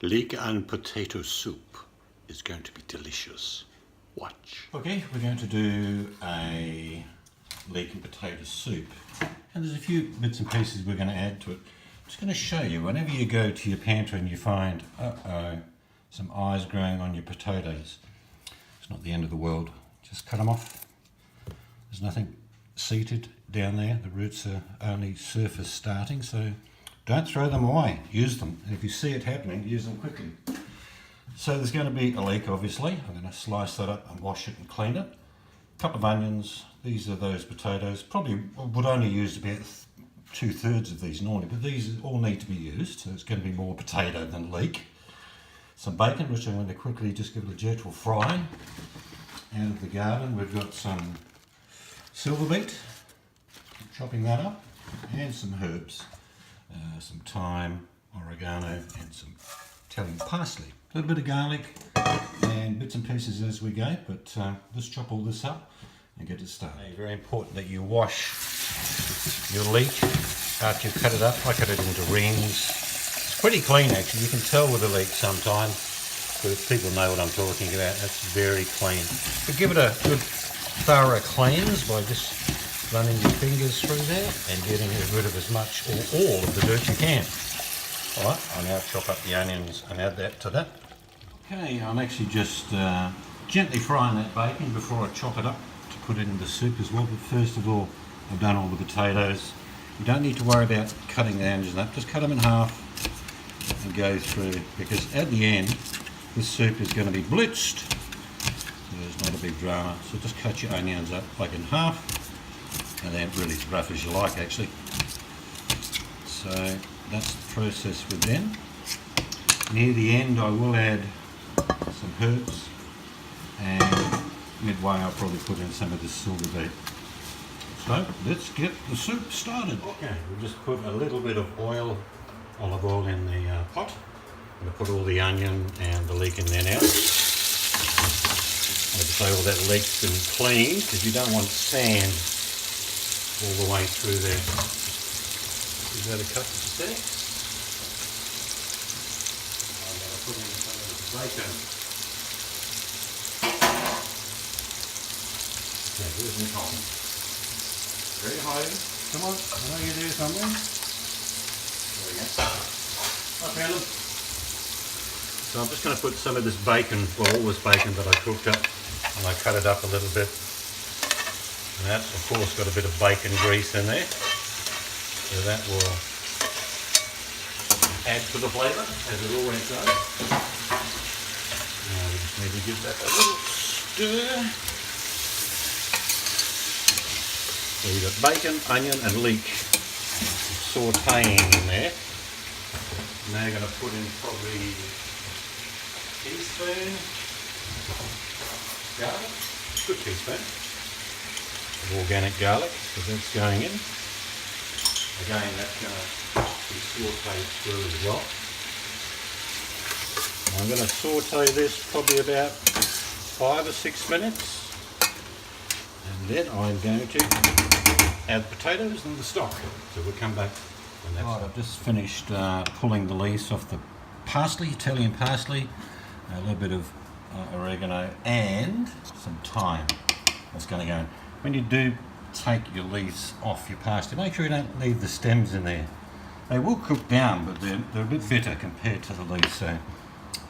Leek and potato soup is going to be delicious. Watch. Okay, we're going to do a leek and potato soup, and there's a few bits and pieces we're going to add to it. I'm just going to show you, whenever you go to your pantry and you find some eyes growing on your potatoes, it's not the end of the world. Just cut them off. There's nothing seated down there. The roots are only surface starting, so don't throw them away. Use them, and if you see it happening, use them quickly. So there's going to be a leek, obviously. I'm going to slice that up and wash it and clean it. A couple of onions. These are those potatoes. Probably would only use about 2/3 of these normally, but these all need to be used, so it's going to be more potato than leek. Some bacon, which I'm going to quickly just give it a gentle fry. Out of the garden, we've got some silver beet, chopping that up, and some herbs, some thyme, oregano, and some Italian parsley. A little bit of garlic and bits and pieces as we go, but let's chop all this up and get it started. It's very important that you wash your leek after you've cut it up. I cut it into rings. It's pretty clean actually. You can tell with a leek sometimes, but if people know what I'm talking about, that's very clean. But give it a good thorough cleanse by just running your fingers through there and getting rid of as much or all of the dirt you can. Alright, I'll now chop up the onions and add that to that. Okay, I'm actually just gently frying that bacon before I chop it up to put it in the soup as well. But first of all, I've done all the potatoes. You don't need to worry about cutting the onions up, just cut them in half and go through, because at the end this soup is going to be blitzed. There's not a big drama, so just cut your onions up like in half, and then really as rough as you like actually. So that's the process with them. Near the end I will add some herbs, and midway I'll probably put in some of this silver beet. So let's get the soup started. Okay, we'll just put a little bit of oil, olive oil in the pot. I'm going to put all the onion and the leek in there now. I'd say all that leek's been cleaned, because you don't want sand all the way through there. Give that a couple of seconds. I'm going to put in some of the bacon. Okay, here's my cotton. Very high. Come on, I know you're there somewhere. There we go. I found them. So I'm just going to put some of this bacon, well, all this bacon that I cooked up, and I cut it up a little bit. And that's, of course, got a bit of bacon grease in there. So that will add to the flavour, as it always does. Now we just need to give that a little stir. So you've got bacon, onion and leek sautéing in there. Now you're going to put in probably teaspoon garlic, good teaspoon of organic garlic, because that's going in. Again, that's going to be sautéed through as well. I'm going to sauté this probably about 5 or 6 minutes, and then I'm going to add the potatoes and the stock. So we'll come back when that's right. I've just finished pulling the leaves off the parsley, Italian parsley. A little bit of oregano and some thyme. That's going to go in. When you do take your leaves off your parsley, make sure you don't leave the stems in there. They will cook down, but they're a bit bitter compared to the leaves. So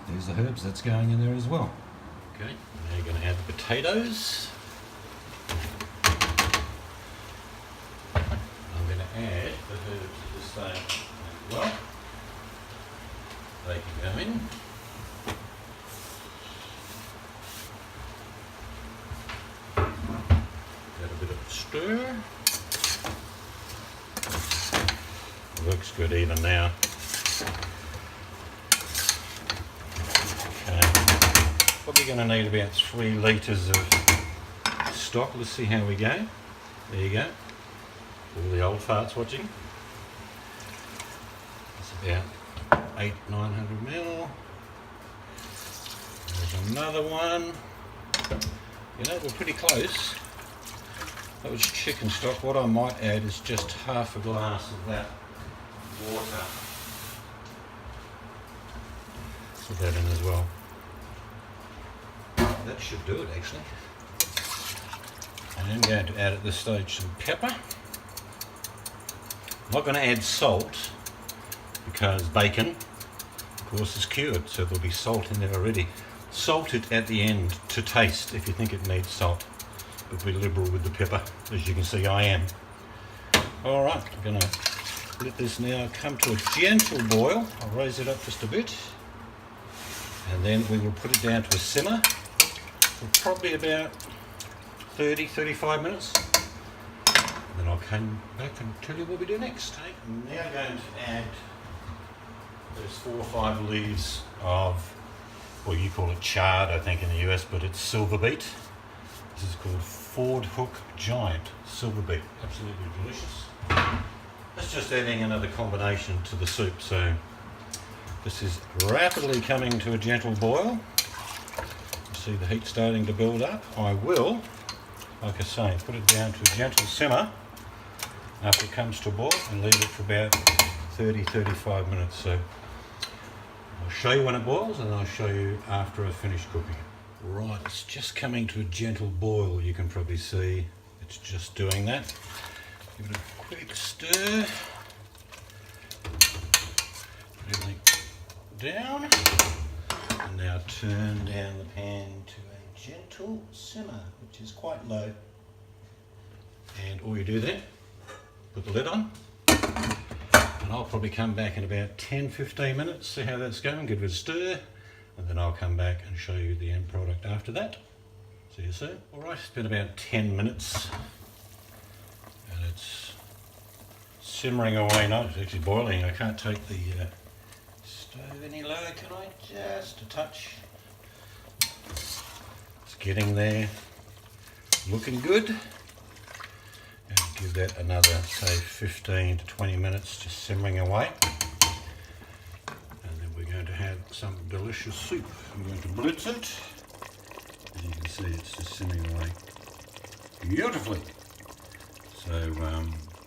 there's the herbs that's going in there as well. Okay, now you're going to add the potatoes. I'm going to add the herbs at the same as well. They can go in. Stir. Looks good even now. Okay. Probably going to need about 3 litres of stock. Let's see how we go. There you go. All the old farts watching. It's about 800-900 ml. There's another one. You know, we're pretty close. That was chicken stock. What I might add is just half a glass of that water. Put that in as well. That should do it actually. And I'm going to add at this stage some pepper. I'm not going to add salt because bacon, of course, is cured, so there'll be salt in there already. Salt it at the end to taste if you think it needs salt, but be liberal with the pepper, as you can see I am. Alright, I'm going to let this now come to a gentle boil. I'll raise it up just a bit, and then we will put it down to a simmer for probably about 30-35 minutes. And then I'll come back and tell you what we do next. Okay, I'm now going to add those 4 or 5 leaves of, well, you call it chard I think in the US, but it's silver beet. This is called Ford Hook Giant silver beet. Absolutely delicious. That's just adding another combination to the soup. So this is rapidly coming to a gentle boil. You see the heat starting to build up. I will, like I say, put it down to a gentle simmer after it comes to a boil and leave it for about 30-35 minutes. So I'll show you when it boils and I'll show you after I've finished cooking it. Right, it's just coming to a gentle boil. You can probably see it's just doing that. Give it a quick stir. Put everything down. And now turn down the pan to a gentle simmer, which is quite low. And all you do then, put the lid on. And I'll probably come back in about 10-15 minutes, see how that's going, give it a stir, and then I'll come back and show you the end product after that. See you soon. Alright, it's been about 10 minutes and it's simmering away. No, it's actually boiling. I can't take the stove any lower, can I? Just a touch. It's getting there, looking good. And give that another, say, 15 to 20 minutes, just simmering away. And then we're going to have some delicious soup. I'm going to blitz it. As you can see, it's just simmering away beautifully. So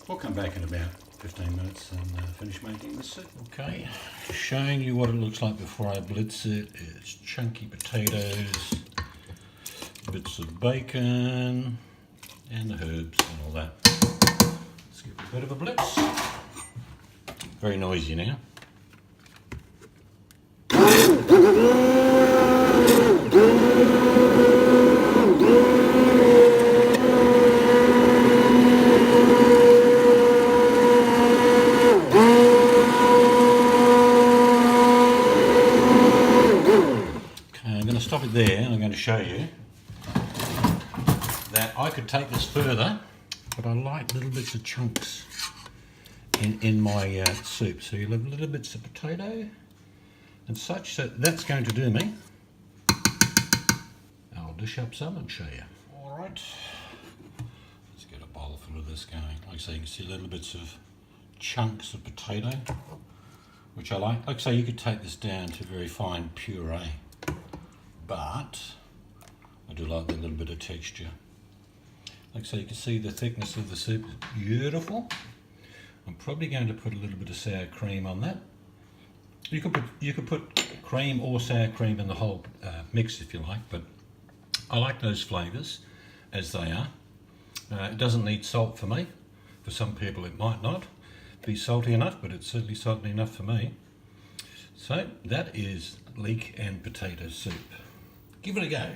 we'll come back in about 15 minutes and finish making the soup. Okay, showing you what it looks like before I blitz it. It's chunky potatoes, bits of bacon, and the herbs and all that. Let's give it a bit of a blitz. Very noisy now. Okay, I'm going to stop it there and I'm going to show you that I could take this further, but I like little bits of chunks in my soup. So you'll have little bits of potato and such. So that's going to do me. I'll dish up some and show you. All right, let's get a bowl full of this going. Like I say, you can see little bits of chunks of potato, which I like. Like I say, you could take this down to very fine puree, but I do like that little bit of texture. Like I say, you can see the thickness of the soup is beautiful. I'm probably going to put a little bit of sour cream on that. You could put cream or sour cream in the whole mix if you like, but I like those flavours as they are. It doesn't need salt for me. For some people it might not be salty enough, but it's certainly salty enough for me. So that is leek and potato soup. Give it a go.